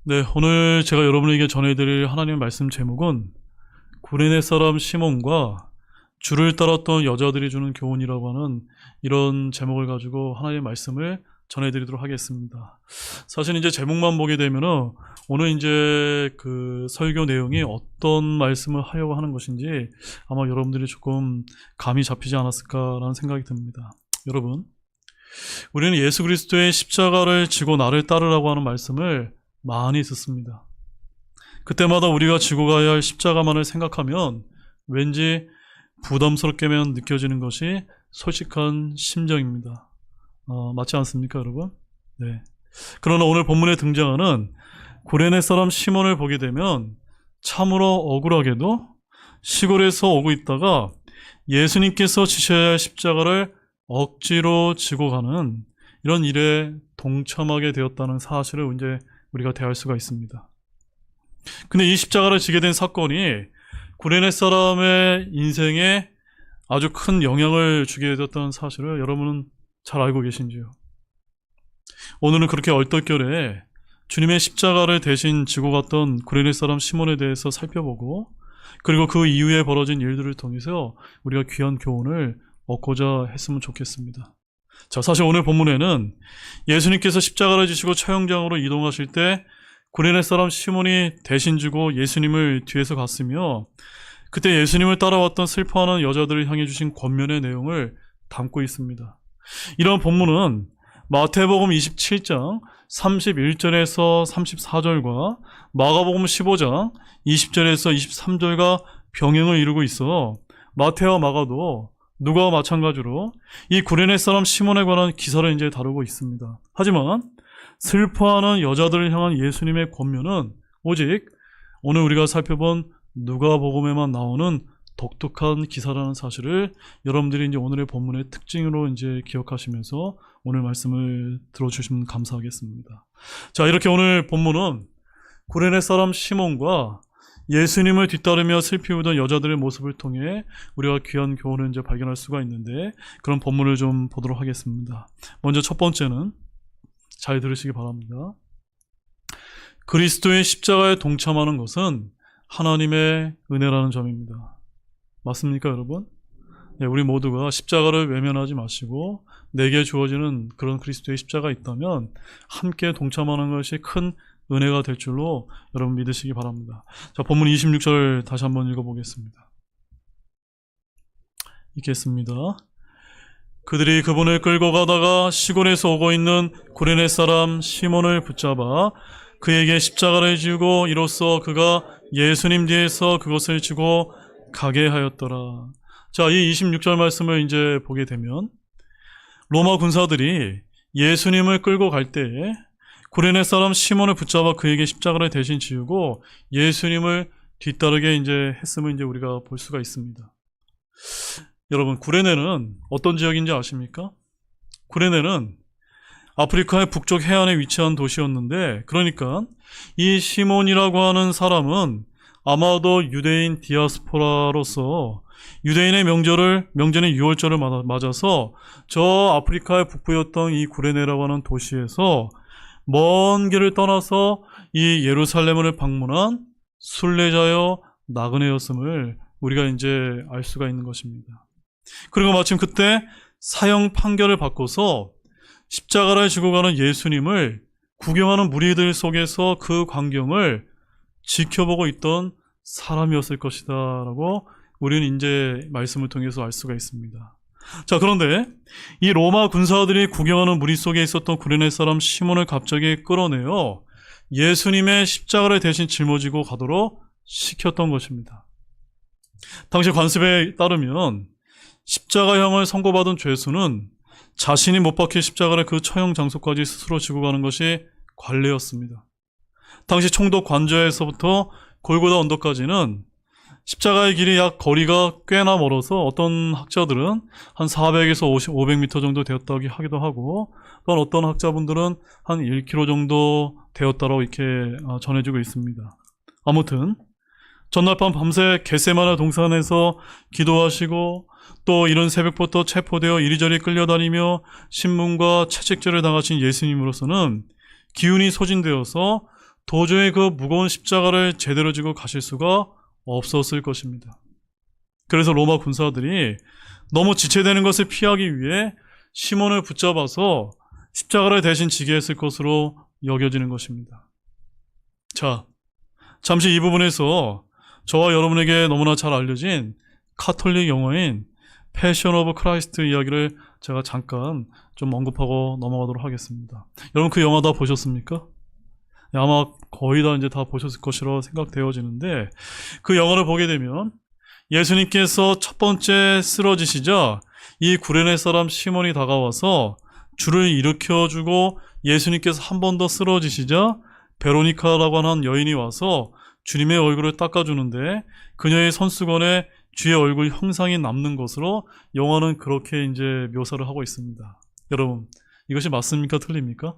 네, 오늘 제가 여러분에게 전해드릴 하나님의 말씀 제목은 구레네 사람 시몬과 주를 따랐던 여자들이 주는 교훈이라고 하는 이런 제목을 가지고 하나님의 말씀을 전해드리도록 하겠습니다. 사실 이제 제목만 보게 되면은 오늘 이제 그 설교 내용이 어떤 말씀을 하려고 하는 것인지 아마 여러분들이 조금 감이 잡히지 않았을까라는 생각이 듭니다. 여러분, 우리는 예수 그리스도의 십자가를 지고 나를 따르라고 하는 말씀을 많이 듣습니다. 그때마다 우리가 지고 가야 할 십자가만을 생각하면 왠지 부담스럽게만 느껴지는 것이 솔직한 심정입니다. 맞지 않습니까, 여러분? 네. 그러나 오늘 본문에 등장하는 구레네 사람 시몬을 보게 되면 참으로 억울하게도 시골에서 오고 있다가 예수님께서 지셔야 할 십자가를 억지로 지고 가는 이런 일에 동참하게 되었다는 사실을 이제 우리가 대할 수가 있습니다. 근데 이 십자가를 지게 된 사건이 구레네 사람의 인생에 아주 큰 영향을 주게 되었다는 사실을 여러분은 잘 알고 계신지요? 오늘은 그렇게 얼떨결에 주님의 십자가를 대신 지고 갔던 구레네 사람 시몬에 대해서 살펴보고, 그리고 그 이후에 벌어진 일들을 통해서 우리가 귀한 교훈을 얻고자 했으면 좋겠습니다. 자, 사실 오늘 본문에는 예수님께서 십자가를 지시고 처형장으로 이동하실 때 구레네 사람 시몬이 대신 지고 예수님을 뒤에서 갔으며, 그때 예수님을 따라왔던 슬퍼하는 여자들을 향해 주신 권면의 내용을 담고 있습니다. 이런 본문은 마태복음 27장 31절에서 34절과 마가복음 15장 20절에서 23절과 병행을 이루고 있어 마태와 마가도 누가와 마찬가지로 이 구레네 사람 시몬에 관한 기사를 이제 다루고 있습니다. 하지만 슬퍼하는 여자들을 향한 예수님의 권면은 오직 오늘 우리가 살펴본 누가복음에만 나오는 독특한 기사라는 사실을 여러분들이 이제 오늘의 본문의 특징으로 이제 기억하시면서 오늘 말씀을 들어주시면 감사하겠습니다. 자, 이렇게 오늘 본문은 구레네 사람 시몬과 예수님을 뒤따르며 슬피 우던 여자들의 모습을 통해 우리가 귀한 교훈을 이제 발견할 수가 있는데, 그런 본문을 좀 보도록 하겠습니다. 먼저 첫 번째는 잘 들으시기 바랍니다. 그리스도의 십자가에 동참하는 것은 하나님의 은혜라는 점입니다. 맞습니까, 여러분? 네, 우리 모두가 십자가를 외면하지 마시고 내게 주어지는 그런 그리스도의 십자가 있다면 함께 동참하는 것이 큰 은혜가 될 줄로 여러분 믿으시기 바랍니다. 자, 본문 26절 다시 한번 읽어보겠습니다. 읽겠습니다. 그들이 그분을 끌고 가다가 시골에서 오고 있는 구레네 사람 시몬을 붙잡아 그에게 십자가를 지우고 이로써 그가 예수님 뒤에서 그것을 지고 가게 하였더라. 자, 이 26절 말씀을 이제 보게 되면 로마 군사들이 예수님을 끌고 갈 때에 구레네 사람 시몬을 붙잡아 그에게 십자가를 대신 지우고 예수님을 뒤따르게 이제 했음을 이제 우리가 볼 수가 있습니다. 여러분, 구레네는 어떤 지역인지 아십니까? 구레네는 아프리카의 북쪽 해안에 위치한 도시였는데, 그러니까 이 시몬이라고 하는 사람은 아마도 유대인 디아스포라로서 유대인의 명절인 유월절을 맞아서 저 아프리카의 북부였던 이 구레네라고 하는 도시에서 먼 길을 떠나서 이 예루살렘을 방문한 순례자여 나그네였음을 우리가 이제 알 수가 있는 것입니다. 그리고 마침 그때 사형 판결을 받고서 십자가를 지고 가는 예수님을 구경하는 무리들 속에서 그 광경을 지켜보고 있던 사람이었을 것이다 라고 우리는 이제 말씀을 통해서 알 수가 있습니다. 자, 그런데 이 로마 군사들이 구경하는 무리 속에 있었던 구레네 사람 시몬을 갑자기 끌어내어 예수님의 십자가를 대신 짊어지고 가도록 시켰던 것입니다. 당시 관습에 따르면 십자가형을 선고받은 죄수는 자신이 못 박힌 십자가를 그 처형 장소까지 스스로 지고 가는 것이 관례였습니다. 당시 총독 관저에서부터 골고다 언덕까지는 십자가의 길이 약 거리가 꽤나 멀어서 어떤 학자들은 한 400에서 500m 정도 되었다고 하기도 하고, 또한 어떤 학자분들은 한 1km 정도 되었다고 이렇게 전해지고 있습니다. 아무튼 전날 밤 밤새 겟세마네 동산에서 기도하시고 또 이른 새벽부터 체포되어 이리저리 끌려다니며 신문과 채찍질을 당하신 예수님으로서는 기운이 소진되어서 도저히 그 무거운 십자가를 제대로 지고 가실 수가 없었을 것입니다. 그래서 로마 군사들이 너무 지체되는 것을 피하기 위해 시몬을 붙잡아서 십자가를 대신 지게 했을 것으로 여겨지는 것입니다. 자, 잠시 이 부분에서 저와 여러분에게 너무나 잘 알려진 카톨릭 영화인 패션 오브 크라이스트 이야기를 제가 잠깐 좀 언급하고 넘어가도록 하겠습니다. 여러분 그 영화 다 보셨습니까? 아마 거의 다 이제 다 보셨을 것이라고 생각되어지는데, 그 영화를 보게 되면 예수님께서 첫 번째 쓰러지시자 이 구레네 사람 시몬이 다가와서 줄을 일으켜주고, 예수님께서 한 번 더 쓰러지시자 베로니카라고 하는 여인이 와서 주님의 얼굴을 닦아주는데, 그녀의 손수건에 주의 얼굴 형상이 남는 것으로 영화는 그렇게 이제 묘사를 하고 있습니다. 여러분, 이것이 맞습니까? 틀립니까?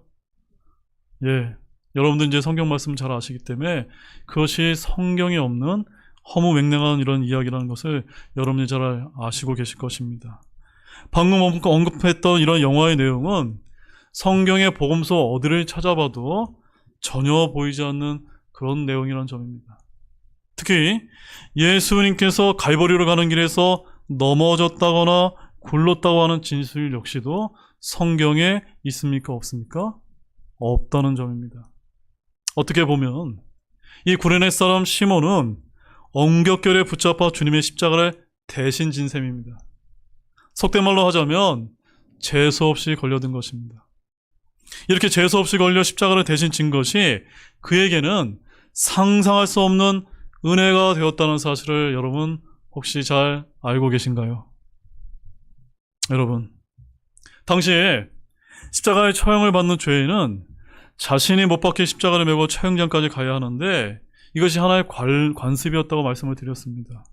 예. 여러분들 이제 성경 말씀 잘 아시기 때문에 그것이 성경에 없는 허무맹랑한 이런 이야기라는 것을 여러분이 잘 아시고 계실 것입니다. 방금 언급했던 이런 영화의 내용은 성경의 복음서 어디를 찾아봐도 전혀 보이지 않는 그런 내용이라는 점입니다. 특히 예수님께서 갈보리로 가는 길에서 넘어졌다거나 굴렀다고 하는 진술 역시도 성경에 있습니까? 없습니까? 없다는 점입니다. 어떻게 보면 이 구레네 사람 시몬은 엉겹결에 붙잡아 주님의 십자가를 대신 진 셈입니다. 속된 말로 하자면 재수없이 걸려든 것입니다. 이렇게 재수없이 걸려 십자가를 대신 진 것이 그에게는 상상할 수 없는 은혜가 되었다는 사실을 여러분 혹시 잘 알고 계신가요? 여러분, 당시에 십자가의 처형을 받는 죄인은 자신이 못 박혀 십자가를 메고 처형장까지 가야 하는데, 이것이 하나의 관습이었다고 말씀을 드렸습니다.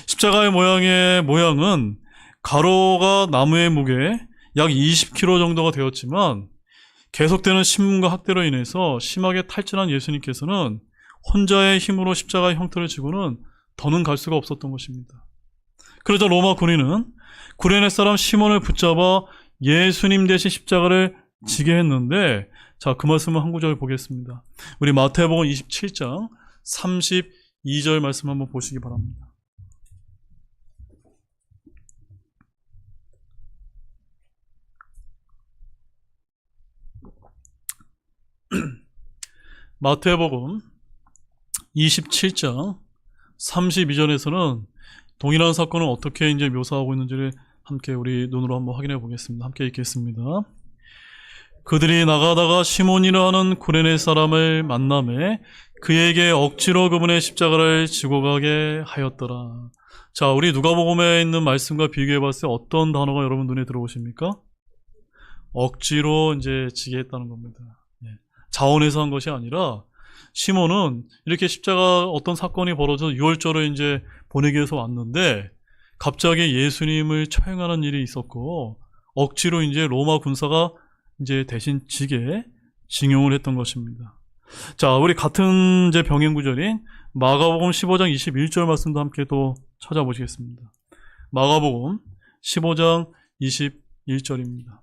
십자가의 모양은 가로가 나무의 무게 약 20kg 정도가 되었지만, 계속되는 신문과 학대로 인해서 심하게 탈진한 예수님께서는 혼자의 힘으로 십자가의 형태를 지고는 더는 갈 수가 없었던 것입니다. 그러자 로마 군인은 구레네 사람 시몬을 붙잡아 예수님 대신 십자가를 지게 했는데, 자, 그 말씀을 한 구절 보겠습니다. 우리 마태복음 27장 32절 말씀 한번 보시기 바랍니다. 마태복음 27장 32절에서는 동일한 사건을 어떻게 이제 묘사하고 있는지를 함께 우리 눈으로 한번 확인해 보겠습니다. 함께 읽겠습니다. 그들이 나가다가 시몬이라 하는 구레네 사람을 만나매 그에게 억지로 그분의 십자가를 지고 가게 하였더라. 자, 우리 누가복음에 있는 말씀과 비교해 봤을 때 어떤 단어가 여러분 눈에 들어오십니까? 억지로 이제 지게 했다는 겁니다. 자원해서 한 것이 아니라 시몬은 이렇게 십자가 어떤 사건이 벌어져 6월절을 이제 보내기 위해서 왔는데, 갑자기 예수님을 처형하는 일이 있었고 억지로 이제 로마 군사가 이제 대신 지게 징용을 했던 것입니다. 자, 우리 같은 이제 병행 구절인 마가복음 15장 21절 말씀도 함께 또 찾아보시겠습니다. 마가복음 15장 21절입니다.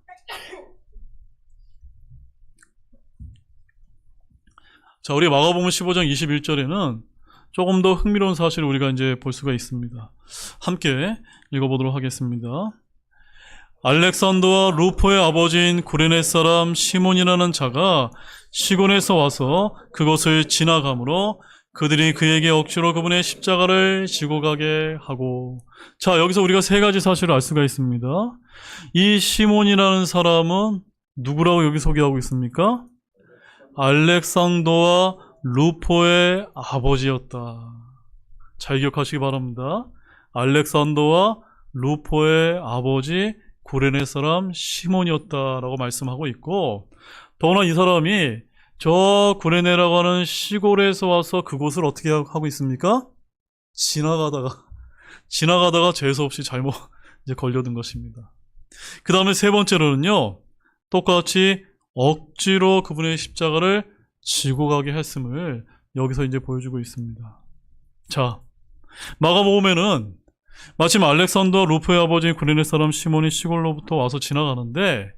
자, 우리 마가복음 15장 21절에는 조금 더 흥미로운 사실을 우리가 이제 볼 수가 있습니다. 함께 읽어보도록 하겠습니다. 알렉산더와 루포의 아버지인 구레네 사람 시몬이라는 자가 시곤에서 와서 그것을 지나가므로 그들이 그에게 억지로 그분의 십자가를 지고 가게 하고. 자, 여기서 우리가 세 가지 사실을 알 수가 있습니다. 이 시몬이라는 사람은 누구라고 여기 소개하고 있습니까? 알렉산더와 루포의 아버지였다. 잘 기억하시기 바랍니다. 알렉산더와 루포의 아버지 구레네 사람 시몬이었다라고 말씀하고 있고, 더구나 이 사람이 저 구레네라고 하는 시골에서 와서 그곳을 어떻게 하고 있습니까? 지나가다가 재수없이 잘못 이제 걸려든 것입니다. 그 다음에 세 번째로는요, 똑같이 억지로 그분의 십자가를 지고 가게 했음을 여기서 이제 보여주고 있습니다. 자, 마가복음에는 마침 알렉산더 루포의 아버지 구레네 사람 시몬이 시골로부터 와서 지나가는데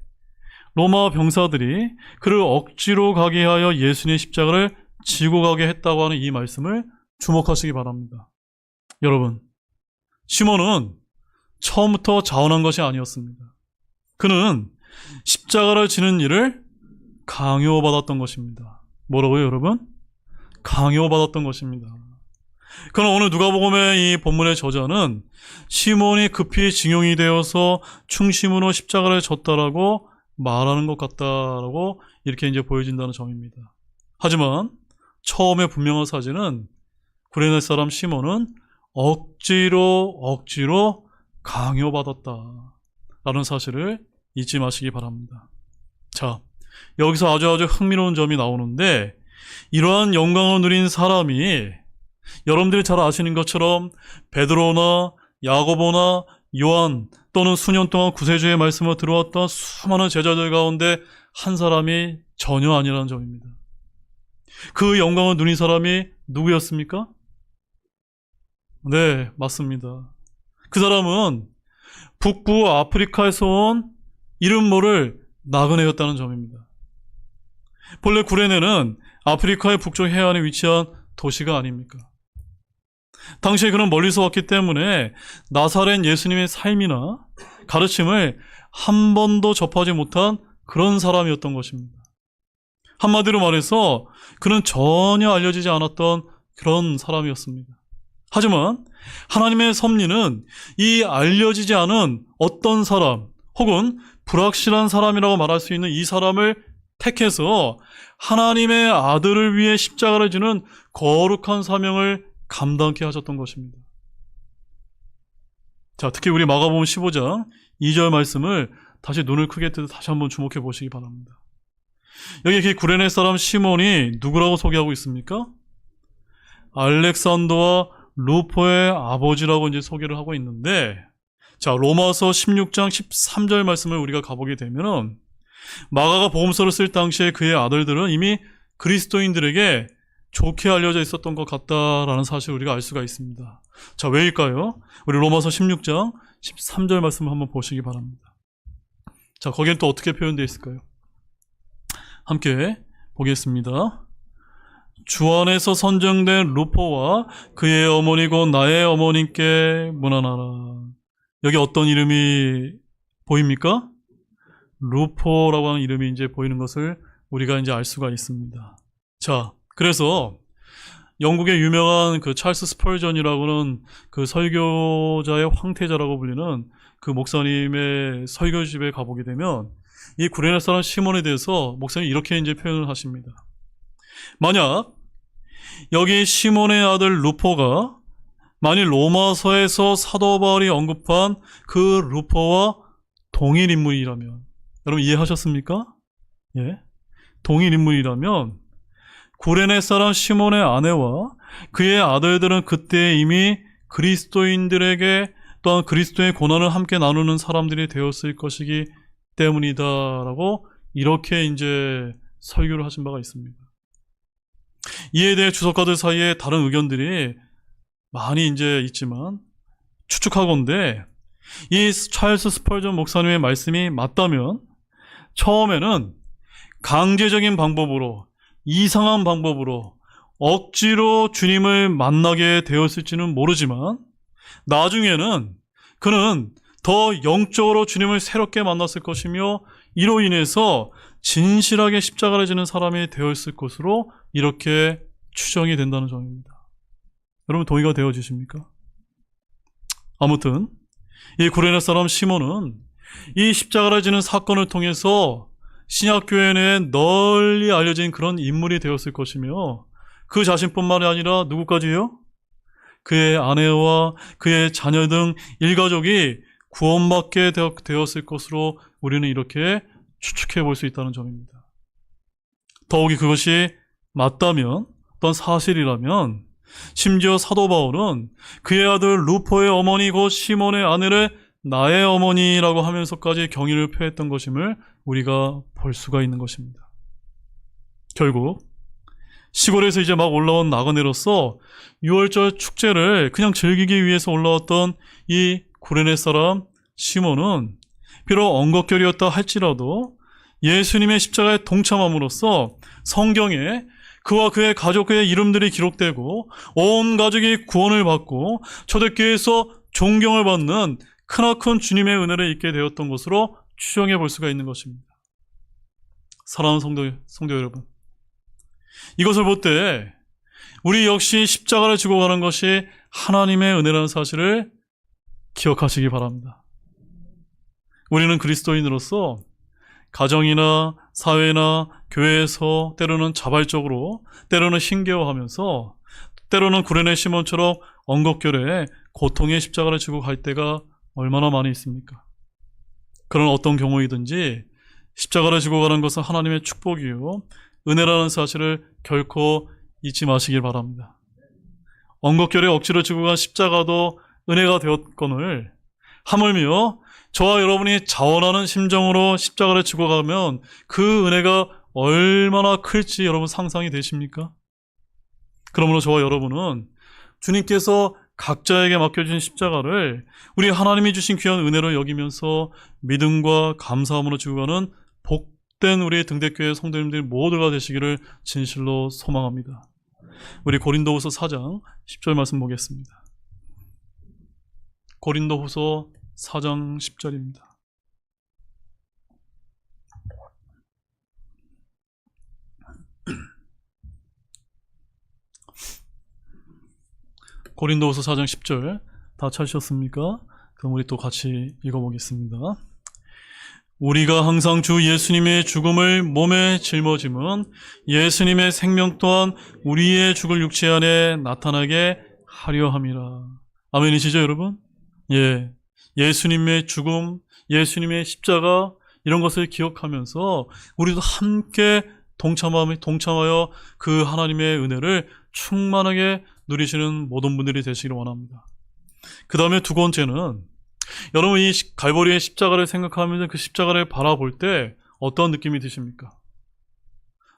로마 병사들이 그를 억지로 가게 하여 예수님의 십자가를 지고 가게 했다고 하는 이 말씀을 주목하시기 바랍니다. 여러분, 시몬은 처음부터 자원한 것이 아니었습니다. 그는 십자가를 지는 일을 강요받았던 것입니다. 뭐라고요, 여러분? 강요받았던 것입니다. 그러나 오늘 누가복음의 이 본문의 저자는 시몬이 급히 징용이 되어서 충심으로 십자가를 졌다라고 말하는 것 같다라고 이렇게 이제 보여진다는 점입니다. 하지만 처음에 분명한 사실은 구레네 사람 시몬은 억지로 강요받았다라는 사실을 잊지 마시기 바랍니다. 자, 여기서 아주 흥미로운 점이 나오는데, 이러한 영광을 누린 사람이 여러분들이 잘 아시는 것처럼 베드로나 야고보나 요한 또는 수년 동안 구세주의 말씀을 들어왔던 수많은 제자들 가운데 한 사람이 전혀 아니라는 점입니다. 그 영광을 누린 사람이 누구였습니까? 네, 맞습니다. 그 사람은 북부 아프리카에서 온 이름 모를 나그네였다는 점입니다. 본래 구레네는 아프리카의 북쪽 해안에 위치한 도시가 아닙니까? 당시에 그는 멀리서 왔기 때문에 나사렛 예수님의 삶이나 가르침을 한 번도 접하지 못한 그런 사람이었던 것입니다. 한마디로 말해서 그는 전혀 알려지지 않았던 그런 사람이었습니다. 하지만 하나님의 섭리는 이 알려지지 않은 어떤 사람 혹은 불확실한 사람이라고 말할 수 있는 이 사람을 택해서 하나님의 아들을 위해 십자가를 지는 거룩한 사명을 감당케 하셨던 것입니다. 자, 특히 우리 마가복음 15장 2절 말씀을 다시 눈을 크게 뜨고 다시 한번 주목해 보시기 바랍니다. 여기 그 구레네 사람 시몬이 누구라고 소개하고 있습니까? 알렉산더와 루포의 아버지라고 이제 소개를 하고 있는데, 자, 로마서 16장 13절 말씀을 우리가 가보게 되면은 마가가 복음서를 쓸 당시에 그의 아들들은 이미 그리스도인들에게 좋게 알려져 있었던 것 같다라는 사실을 우리가 알 수가 있습니다. 자, 왜일까요? 우리 로마서 16장 13절 말씀을 한번 보시기 바랍니다. 자, 거기엔 또 어떻게 표현되어 있을까요? 함께 보겠습니다. 주 안에서 선정된 루포와 그의 어머니고 나의 어머님께 문안하라. 여기 어떤 이름이 보입니까? 루포라고 하는 이름이 이제 보이는 것을 우리가 이제 알 수가 있습니다. 자, 그래서 영국의 유명한 그 찰스 스펄전이라고는 그 설교자의 황태자라고 불리는 그 목사님의 설교집에 가보게 되면 이 구레네 사람 시몬에 대해서 목사님이 이렇게 이제 표현을 하십니다. 만약 여기 시몬의 아들 루포가 만일 로마서에서 사도 바울이 언급한 그 루포와 동일 인물이라면, 여러분 이해하셨습니까? 예, 동일 인물이라면 구레네 사람 시몬의 아내와 그의 아들들은 그때 이미 그리스도인들에게 또한 그리스도의 고난을 함께 나누는 사람들이 되었을 것이기 때문이다라고 이렇게 이제 설교를 하신 바가 있습니다. 이에 대해 주석가들 사이에 다른 의견들이 많이 이제 있지만 추측하건대 이 찰스 스펄전 목사님의 말씀이 맞다면 처음에는 강제적인 방법으로, 이상한 방법으로 억지로 주님을 만나게 되었을지는 모르지만 나중에는 그는 더 영적으로 주님을 새롭게 만났을 것이며 이로 인해서 진실하게 십자가를 지는 사람이 되었을 것으로 이렇게 추정이 된다는 점입니다. 여러분 동의가 되어지십니까? 아무튼 이 구레네 사람 시몬은 이 십자가를 지는 사건을 통해서 신약교회 내에 널리 알려진 그런 인물이 되었을 것이며 그 자신뿐만이 아니라 누구까지요? 그의 아내와 그의 자녀 등 일가족이 구원받게 되었을 것으로 우리는 이렇게 추측해 볼 수 있다는 점입니다. 더욱이 그것이 맞다면, 어떤 사실이라면 심지어 사도 바울은 그의 아들 루포의 어머니 곧 시몬의 아내를 나의 어머니라고 하면서까지 경의를 표했던 것임을 우리가 볼 수가 있는 것입니다. 결국 시골에서 이제 막 올라온 나그네로서 6월절 축제를 그냥 즐기기 위해서 올라왔던 이 구레네 사람 시몬은 비록 언급결이었다 할지라도 예수님의 십자가에 동참함으로써 성경에 그와 그의 가족의 이름들이 기록되고 온 가족이 구원을 받고 초대교회에서 존경을 받는 크나큰 주님의 은혜를 입게 되었던 것으로 추정해 볼 수가 있는 것입니다. 사랑하는 성도 여러분, 이것을 볼 때 우리 역시 십자가를 지고 가는 것이 하나님의 은혜라는 사실을 기억하시기 바랍니다. 우리는 그리스도인으로서 가정이나 사회나 교회에서 때로는 자발적으로, 때로는 힘겨워하면서, 때로는 구레네 시몬처럼 엉겁결에 고통의 십자가를 지고 갈 때가 얼마나 많이 있습니까? 그런 어떤 경우이든지 십자가를 지고 가는 것은 하나님의 축복이요, 은혜라는 사실을 결코 잊지 마시길 바랍니다. 엉겁결에 억지로 지고 간 십자가도 은혜가 되었거늘 하물며 저와 여러분이 자원하는 심정으로 십자가를 지고 가면 그 은혜가 얼마나 클지 여러분 상상이 되십니까? 그러므로 저와 여러분은 주님께서 각자에게 맡겨주신 십자가를 우리 하나님이 주신 귀한 은혜로 여기면서 믿음과 감사함으로 지고 가는 복된 우리 등대교회 성도님들 모두가 되시기를 진실로 소망합니다. 우리 고린도후서 4장 10절 말씀 보겠습니다. 고린도후서 4장 10절입니다. 고린도후서 4장 10절 다 찾으셨습니까? 그럼 우리 또 같이 읽어보겠습니다. 우리가 항상 주 예수님의 죽음을 몸에 짊어짐은 예수님의 생명 또한 우리의 죽을 육체 안에 나타나게 하려 함이라. 아멘이시죠 여러분? 예, 예수님의 죽음, 예수님의 십자가 이런 것을 기억하면서 우리도 함께 동참하여 그 하나님의 은혜를 충만하게 누리시는 모든 분들이 되시기를 원합니다. 그 다음에 두 번째는 여러분 이 갈보리의 십자가를 생각하면서 그 십자가를 바라볼 때 어떤 느낌이 드십니까?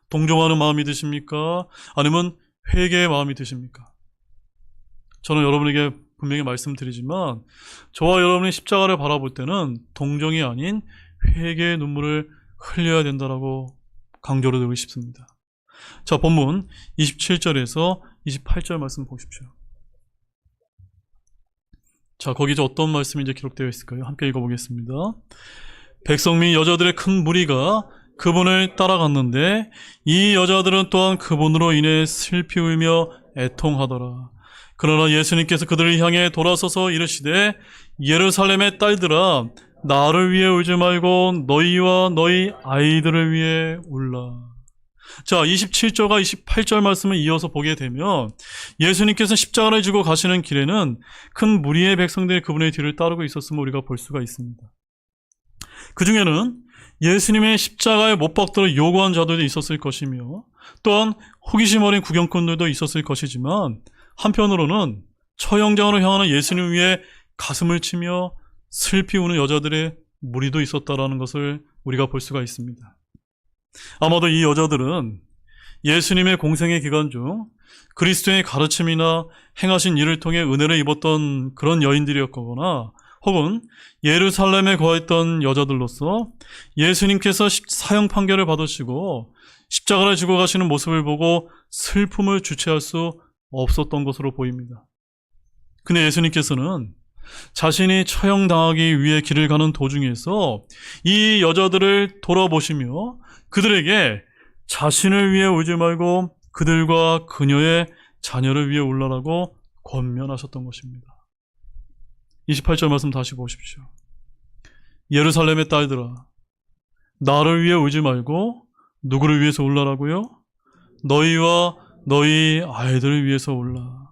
동정하는 마음이 드십니까? 아니면 회개의 마음이 드십니까? 저는 여러분에게 분명히 말씀드리지만 저와 여러분이 십자가를 바라볼 때는 동정이 아닌 회개의 눈물을 흘려야 된다라고 강조를 드리고 싶습니다. 자, 본문 27절에서 28절 말씀 보십시오. 자, 거기 어떤 말씀이 이제 기록되어 있을까요? 함께 읽어보겠습니다. 백성 및 여자들의 큰 무리가 그분을 따라갔는데 이 여자들은 또한 그분으로 인해 슬피 울며 애통하더라. 그러나 예수님께서 그들을 향해 돌아서서 이르시되 예루살렘의 딸들아 나를 위해 울지 말고 너희와 너희 아이들을 위해 울라. 자, 27절과 28절 말씀을 이어서 보게 되면 예수님께서 십자가를 지고 가시는 길에는 큰 무리의 백성들이 그분의 뒤를 따르고 있었음을 우리가 볼 수가 있습니다. 그 중에는 예수님의 십자가에 못 박도록 요구한 자들도 있었을 것이며 또한 호기심 어린 구경꾼들도 있었을 것이지만 한편으로는 처형장으로 향하는 예수님 위에 가슴을 치며 슬피 우는 여자들의 무리도 있었다라는 것을 우리가 볼 수가 있습니다. 아마도 이 여자들은 예수님의 공생의 기간 중 그리스도의 가르침이나 행하신 일을 통해 은혜를 입었던 그런 여인들이었거나 혹은 예루살렘에 거했던 여자들로서 예수님께서 사형 판결을 받으시고 십자가를 지고 가시는 모습을 보고 슬픔을 주체할 수 없었던 것으로 보입니다. 근데 예수님께서는 자신이 처형당하기 위해 길을 가는 도중에서 이 여자들을 돌아보시며 그들에게 자신을 위해 울지 말고 그들과 그녀의 자녀를 위해 울라라고 권면하셨던 것입니다. 28절 말씀 다시 보십시오. 예루살렘의 딸들아 나를 위해 울지 말고 누구를 위해서 울라라고요? 너희와 너희 아이들을 위해서 울라.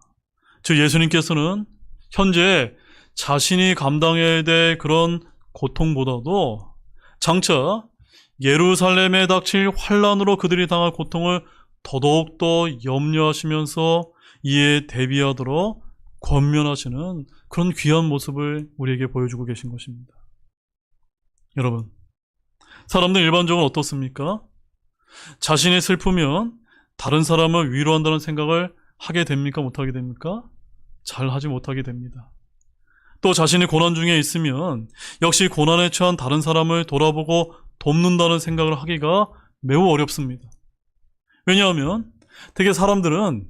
즉 예수님께서는 현재 자신이 감당해야 될 그런 고통보다도 장차 예루살렘에 닥칠 환난으로 그들이 당할 고통을 더더욱더 염려하시면서 이에 대비하도록 권면하시는 그런 귀한 모습을 우리에게 보여주고 계신 것입니다. 여러분, 사람들 일반적으로 어떻습니까? 자신이 슬프면 다른 사람을 위로한다는 생각을 하게 됩니까? 못하게 됩니까? 잘 하지 못하게 됩니다. 또 자신이 고난 중에 있으면 역시 고난에 처한 다른 사람을 돌아보고 돕는다는 생각을 하기가 매우 어렵습니다. 왜냐하면 되게 사람들은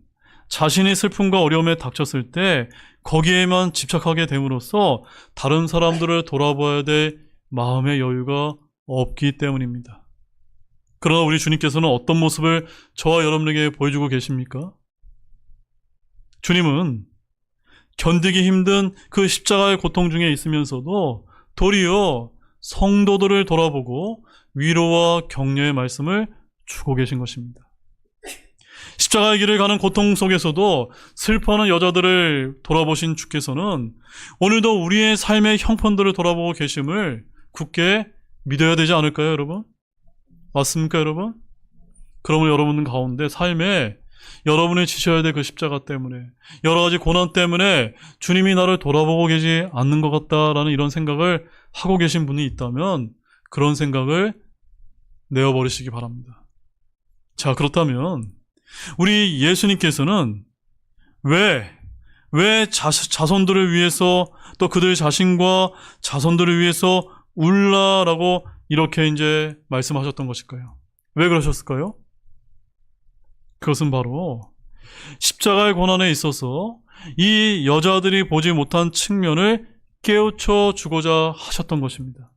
자신이 슬픔과 어려움에 닥쳤을 때 거기에만 집착하게 됨으로써 다른 사람들을 돌아봐야 될 마음의 여유가 없기 때문입니다. 그러나 우리 주님께서는 어떤 모습을 저와 여러분에게 보여주고 계십니까? 주님은 견디기 힘든 그 십자가의 고통 중에 있으면서도 도리어 성도들을 돌아보고 위로와 격려의 말씀을 주고 계신 것입니다. 십자가의 길을 가는 고통 속에서도 슬퍼하는 여자들을 돌아보신 주께서는 오늘도 우리의 삶의 형편들을 돌아보고 계심을 굳게 믿어야 되지 않을까요, 여러분? 맞습니까, 여러분? 그러면 여러분 가운데 삶에 여러분이 지셔야 될 그 십자가 때문에, 여러 가지 고난 때문에 주님이 나를 돌아보고 계지 않는 것 같다라는 이런 생각을 하고 계신 분이 있다면 그런 생각을 내어버리시기 바랍니다. 자, 그렇다면 우리 예수님께서는 왜 자손들을 위해서, 또 그들 자신과 자손들을 위해서 울라라고 이렇게 이제 말씀하셨던 것일까요? 왜 그러셨을까요? 그것은 바로 십자가의 고난에 있어서 이 여자들이 보지 못한 측면을 깨우쳐 주고자 하셨던 것입니다.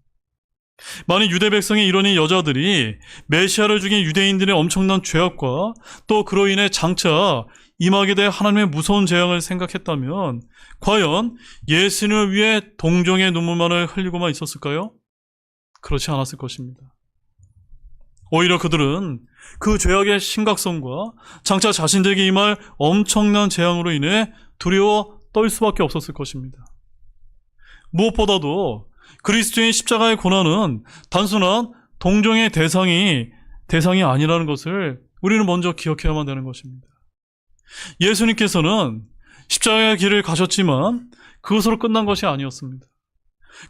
만일 유대 백성이 이런 이 여자들이 메시아를 죽인 유대인들의 엄청난 죄악과 또 그로 인해 장차 임하게 될 하나님의 무서운 재앙을 생각했다면 과연 예수님을 위해 동정의 눈물만을 흘리고만 있었을까요? 그렇지 않았을 것입니다. 오히려 그들은 그 죄악의 심각성과 장차 자신들에게 임할 엄청난 재앙으로 인해 두려워 떨 수밖에 없었을 것입니다. 무엇보다도 그리스도의 십자가의 고난은 단순한 동정의 대상이 아니라는 것을 우리는 먼저 기억해야만 되는 것입니다. 예수님께서는 십자가의 길을 가셨지만 그것으로 끝난 것이 아니었습니다.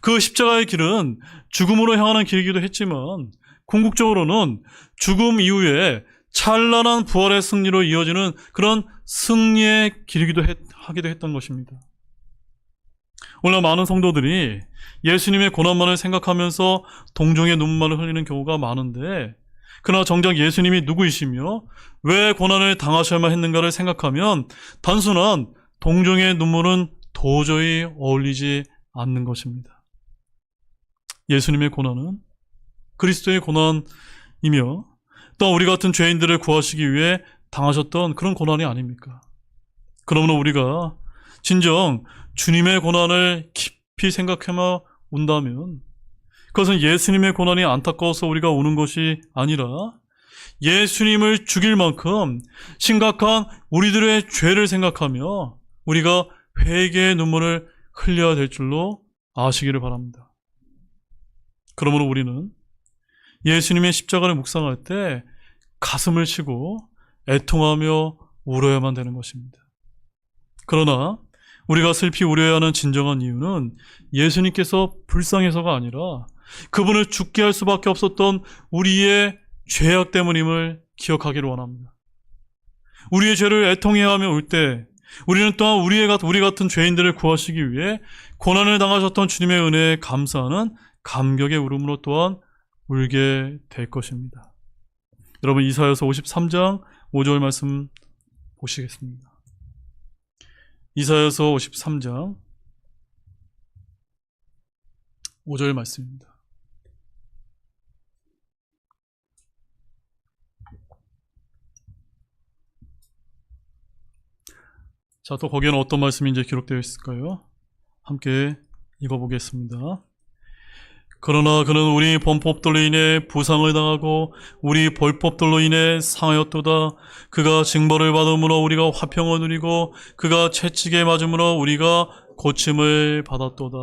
그 십자가의 길은 죽음으로 향하는 길이기도 했지만 궁극적으로는 죽음 이후에 찬란한 부활의 승리로 이어지는 그런 승리의 길이기도 하기도 했던 것입니다. 오늘 많은 성도들이 예수님의 고난만을 생각하면서 동정의 눈물을 흘리는 경우가 많은데, 그러나 정작 예수님이 누구이시며 왜 고난을 당하셔야만 했는가를 생각하면 단순한 동정의 눈물은 도저히 어울리지 않는 것입니다. 예수님의 고난은 그리스도의 고난이며 또 우리 같은 죄인들을 구하시기 위해 당하셨던 그런 고난이 아닙니까? 그러므로 우리가 진정 주님의 고난을 깊이 생각해만 운다면 그것은 예수님의 고난이 안타까워서 우리가 우는 것이 아니라 예수님을 죽일 만큼 심각한 우리들의 죄를 생각하며 우리가 회개의 눈물을 흘려야 될 줄로 아시기를 바랍니다. 그러므로 우리는 예수님의 십자가를 묵상할 때 가슴을 치고 애통하며 울어야만 되는 것입니다. 그러나 우리가 슬피 울어야 하는 진정한 이유는 예수님께서 불쌍해서가 아니라 그분을 죽게 할 수밖에 없었던 우리의 죄악 때문임을 기억하기를 원합니다. 우리의 죄를 애통해야 하며 울 때 우리는 또한 우리 같은 죄인들을 구하시기 위해 고난을 당하셨던 주님의 은혜에 감사하는 감격의 울음으로 또한 울게 될 것입니다. 여러분, 이사야서 53장 5절 말씀 보시겠습니다. 이사야서 53장 5절 말씀입니다. 자, 또 거기에는 어떤 말씀이 이제 기록되어 있을까요? 함께 읽어보겠습니다. 그러나 그는 우리 범법들로 인해 부상을 당하고 우리 벌법들로 인해 상하였도다. 그가 징벌을 받음으로 우리가 화평을 누리고 그가 채찍에 맞음으로 우리가 고침을 받았도다.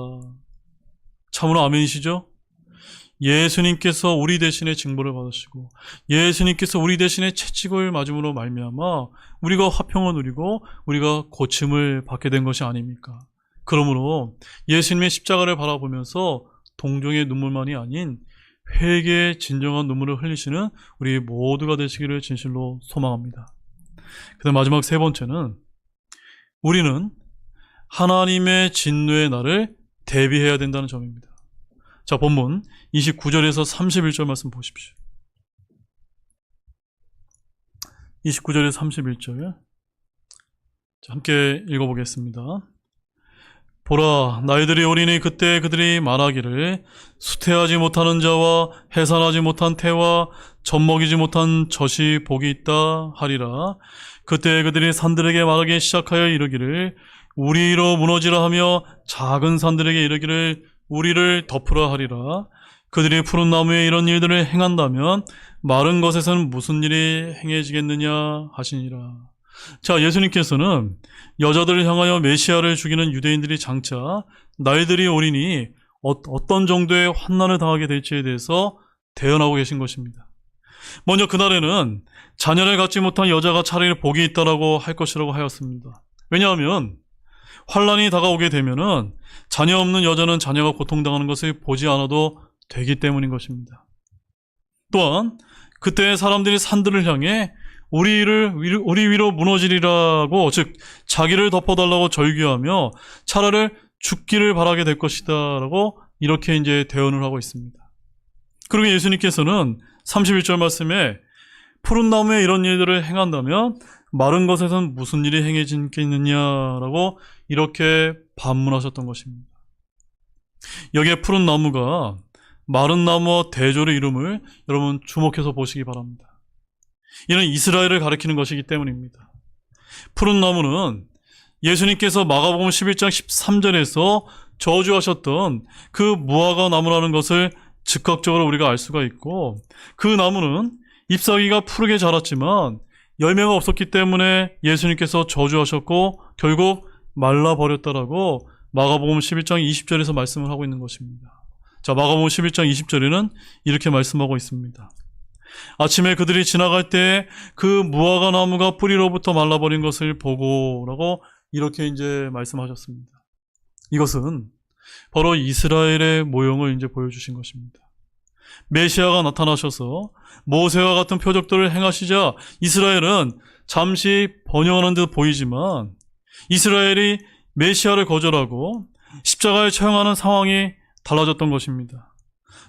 참으로 아멘이시죠? 예수님께서 우리 대신에 징벌을 받으시고 예수님께서 우리 대신에 채찍을 맞음으로 말미암아 우리가 화평을 누리고 우리가 고침을 받게 된 것이 아닙니까? 그러므로 예수님의 십자가를 바라보면서 동정의 눈물만이 아닌 회개의 진정한 눈물을 흘리시는 우리 모두가 되시기를 진실로 소망합니다. 그다음 마지막 세 번째는 우리는 하나님의 진노의 날을 대비해야 된다는 점입니다. 자, 본문 29절에서 31절 말씀 보십시오. 29절에서 31절. 자, 함께 읽어보겠습니다. 보라, 너희들이 오리니 그때 그들이 말하기를 수태하지 못하는 자와 해산하지 못한 태와 젖먹이지 못한 젖이 복이 있다 하리라. 그때 그들이 산들에게 말하기 시작하여 이르기를 우리로 무너지라 하며 작은 산들에게 이르기를 우리를 덮으라 하리라. 그들이 푸른 나무에 이런 일들을 행한다면 마른 것에서는 무슨 일이 행해지겠느냐 하시니라. 자, 예수님께서는 여자들을 향하여 메시아를 죽이는 유대인들이 장차 너희들이 오리니 어떤 정도의 환난을 당하게 될지에 대해서 대언하고 계신 것입니다. 먼저 그날에는 자녀를 갖지 못한 여자가 차라리 복이 있다라고 할 것이라고 하였습니다. 왜냐하면 환난이 다가오게 되면은 자녀 없는 여자는 자녀가 고통당하는 것을 보지 않아도 되기 때문인 것입니다. 또한 그때 사람들이 산들을 향해 우리 위로 무너지리라고, 즉 자기를 덮어달라고 절규하며 차라리 죽기를 바라게 될 것이다 라고 이렇게 이제 대언을 하고 있습니다. 그리고 예수님께서는 31절 말씀에 푸른 나무에 이런 일들을 행한다면 마른 것에선 무슨 일이 행해지겠느냐라고 이렇게 반문하셨던 것입니다. 여기에 푸른 나무가 마른 나무와 대조를 이름을 여러분 주목해서 보시기 바랍니다. 이는 이스라엘을 가리키는 것이기 때문입니다. 푸른 나무는 예수님께서 마가복음 11장 13절에서 저주하셨던 그 무화과 나무라는 것을 즉각적으로 우리가 알 수가 있고, 그 나무는 잎사귀가 푸르게 자랐지만 열매가 없었기 때문에 예수님께서 저주하셨고 결국 말라버렸다라고 마가복음 11장 20절에서 말씀을 하고 있는 것입니다. 자, 마가복음 11장 20절에는 이렇게 말씀하고 있습니다. 아침에 그들이 지나갈 때 그 무화과 나무가 뿌리로부터 말라버린 것을 보고라고 이렇게 이제 말씀하셨습니다. 이것은 바로 이스라엘의 모형을 이제 보여주신 것입니다. 메시아가 나타나셔서 모세와 같은 표적들을 행하시자 이스라엘은 잠시 번영하는 듯 보이지만 이스라엘이 메시아를 거절하고 십자가에 처형하는 상황이 달라졌던 것입니다.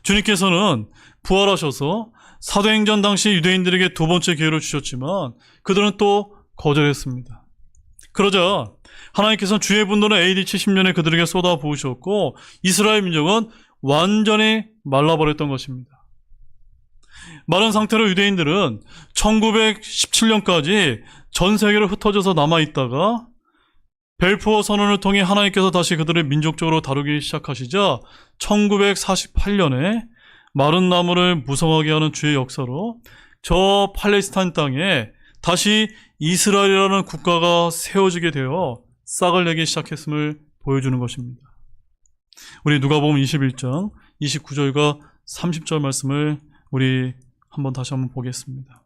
주님께서는 부활하셔서 사도행전 당시 유대인들에게 두 번째 기회를 주셨지만 그들은 또 거절했습니다. 그러자 하나님께서는 주의 분노를 AD 70년에 그들에게 쏟아 부으셨고 이스라엘 민족은 완전히 말라버렸던 것입니다. 마른 상태로 유대인들은 1917년까지 전 세계로 흩어져서 남아있다가 벨푸어 선언을 통해 하나님께서 다시 그들을 민족적으로 다루기 시작하시자 1948년에 마른 나무를 무성하게 하는 주의 역사로 저 팔레스타인 땅에 다시 이스라엘이라는 국가가 세워지게 되어 싹을 내기 시작했음을 보여주는 것입니다. 우리 누가복음 21장 29절과 30절 말씀을 우리 다시 한번 보겠습니다.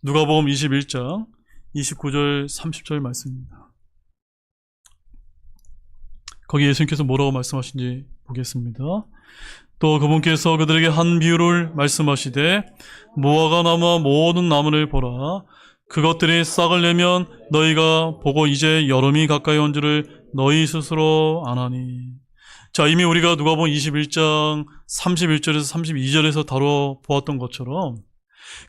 누가복음 21장 29절 30절 말씀입니다. 거기 예수님께서 뭐라고 말씀하신지 보겠습니다. 또 그분께서 그들에게 한 비유를 말씀하시되 무화과 나무와 모든 나무를 보라. 그것들이 싹을 내면 너희가 보고 이제 여름이 가까이 온 줄을 너희 스스로 아나니. 자, 이미 우리가 누가복음 21장 31절에서 32절에서 다뤄보았던 것처럼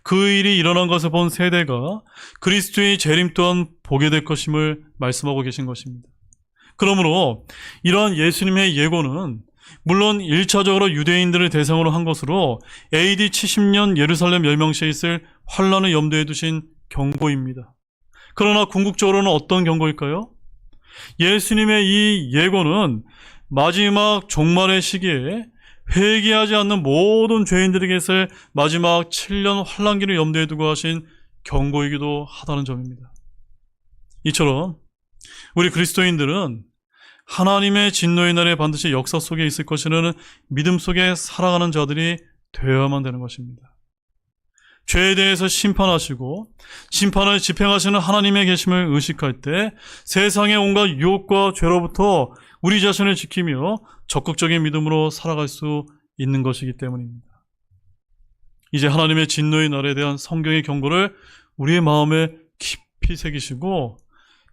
그 일이 일어난 것을 본 세대가 그리스도의 재림 또한 보게 될 것임을 말씀하고 계신 것입니다. 그러므로 이러한 예수님의 예고는 물론 1차적으로 유대인들을 대상으로 한 것으로 AD 70년 예루살렘 멸망시에 있을 환란을 염두에 두신 경고입니다. 그러나 궁극적으로는 어떤 경고일까요? 예수님의 이 예고는 마지막 종말의 시기에 회개하지 않는 모든 죄인들에게 있을 마지막 7년 환란기를 염두에 두고 하신 경고이기도 하다는 점입니다. 이처럼 우리 그리스도인들은 하나님의 진노의 날에 반드시 역사 속에 있을 것이라는 믿음 속에 살아가는 자들이 되어야만 되는 것입니다. 죄에 대해서 심판하시고 심판을 집행하시는 하나님의 계심을 의식할 때 세상의 온갖 유혹과 죄로부터 우리 자신을 지키며 적극적인 믿음으로 살아갈 수 있는 것이기 때문입니다. 이제 하나님의 진노의 날에 대한 성경의 경고를 우리의 마음에 깊이 새기시고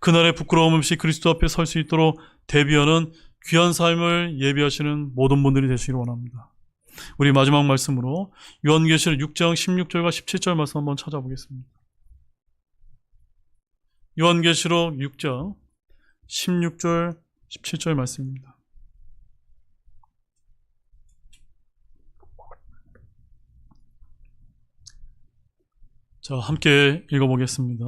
그날의 부끄러움 없이 그리스도 앞에 설 수 있도록 대비하는 귀한 삶을 예비하시는 모든 분들이 되시기를 원합니다. 우리 마지막 말씀으로 요한계시록 6장 16절과 17절 말씀 한번 찾아보겠습니다. 요한계시록 6장 16절 17절 말씀입니다. 자, 함께 읽어보겠습니다.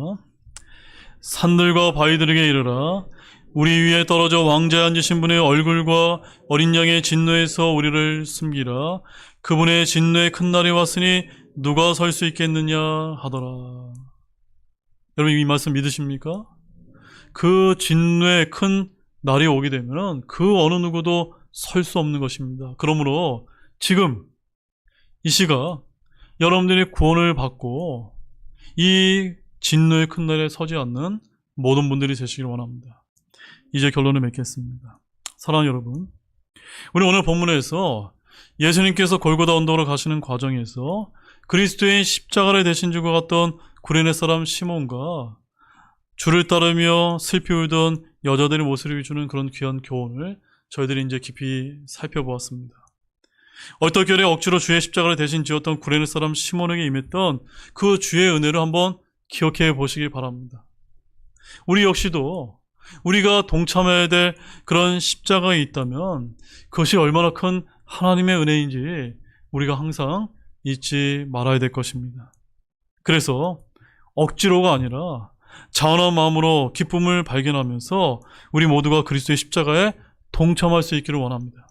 산들과 바위들에게 이르라. 우리 위에 떨어져 왕자에 앉으신 분의 얼굴과 어린 양의 진노에서 우리를 숨기라. 그분의 진노의 큰 날이 왔으니 누가 설 수 있겠느냐 하더라. 여러분, 이 말씀 믿으십니까? 그 진노의 큰 날이 오게 되면 그 어느 누구도 설 수 없는 것입니다. 그러므로 지금 이 시각 여러분들이 구원을 받고 이 진노의 큰 날에 서지 않는 모든 분들이 되시길 원합니다. 이제 결론을 맺겠습니다. 사랑하는 여러분, 우리 오늘 본문에서 예수님께서 골고다 언덕으로 가시는 과정에서 그리스도의 십자가를 대신 주고 갔던 구레네 사람 시몬과 주를 따르며 슬피 울던 여자들의 모습을 비추는 그런 귀한 교훈을 저희들이 이제 깊이 살펴보았습니다. 얼떨결에 억지로 주의 십자가를 대신 지었던 구레네 사람 시몬에게 임했던 그 주의 은혜를 한번 기억해 보시기 바랍니다. 우리 역시도 우리가 동참해야 될 그런 십자가에 있다면 그것이 얼마나 큰 하나님의 은혜인지 우리가 항상 잊지 말아야 될 것입니다. 그래서 억지로가 아니라 자원한 마음으로 기쁨을 발견하면서 우리 모두가 그리스도의 십자가에 동참할 수 있기를 원합니다.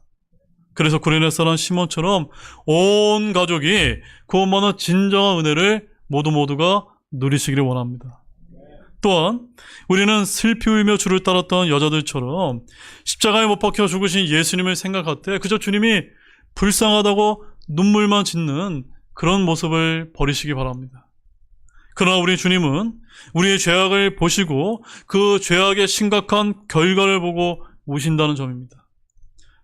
그래서 구레네 사람 시몬처럼 온 가족이 구원받는 진정한 은혜를 모두가 누리시기를 원합니다. 또한 우리는 슬피 울며 주를 따랐던 여자들처럼 십자가에 못 박혀 죽으신 예수님을 생각할 때 그저 주님이 불쌍하다고 눈물만 짓는 그런 모습을 버리시기 바랍니다. 그러나 우리 주님은 우리의 죄악을 보시고 그 죄악의 심각한 결과를 보고 우신다는 점입니다.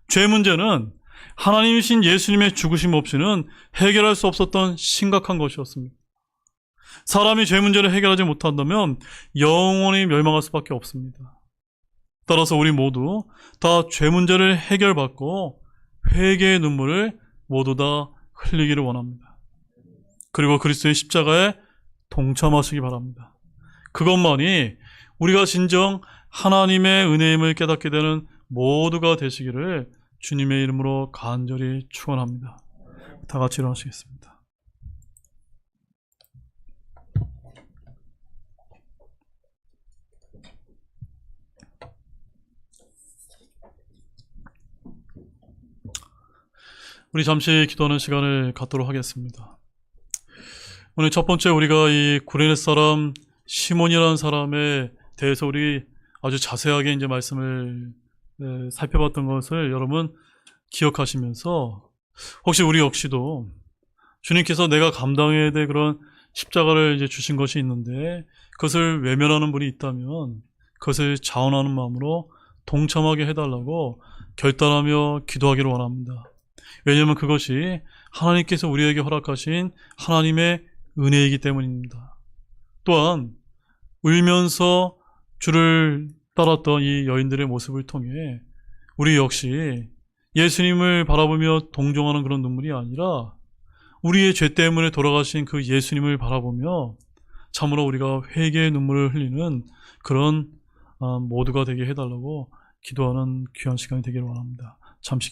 죄 문제는 하나님이신 예수님의 죽으심 없이는 해결할 수 없었던 심각한 것이었습니다. 사람이 죄 문제를 해결하지 못한다면 영원히 멸망할 수밖에 없습니다. 따라서 우리 모두 다 죄 문제를 해결받고 회개의 눈물을 모두 다 흘리기를 원합니다. 그리고 그리스도의 십자가에 동참하시기 바랍니다. 그것만이 우리가 진정 하나님의 은혜임을 깨닫게 되는 모두가 되시기를 주님의 이름으로 간절히 축원합니다. 다 같이 일어나시겠습니다. 우리 잠시 기도하는 시간을 갖도록 하겠습니다. 오늘 첫 번째 우리가 이 구레네 사람 시몬이라는 사람에 대해서 우리 아주 자세하게 이제 말씀을 살펴봤던 것을 여러분 기억하시면서 혹시 우리 역시도 주님께서 내가 감당해야 될 그런 십자가를 이제 주신 것이 있는데 그것을 외면하는 분이 있다면 그것을 자원하는 마음으로 동참하게 해달라고 결단하며 기도하기를 원합니다. 왜냐하면 그것이 하나님께서 우리에게 허락하신 하나님의 은혜이기 때문입니다. 또한 울면서 주를 따랐던 이 여인들의 모습을 통해 우리 역시 예수님을 바라보며 동정하는 그런 눈물이 아니라 우리의 죄 때문에 돌아가신 그 예수님을 바라보며 참으로 우리가 회개의 눈물을 흘리는 그런 모두가 되게 해달라고 기도하는 귀한 시간이 되기를 원합니다. 잠시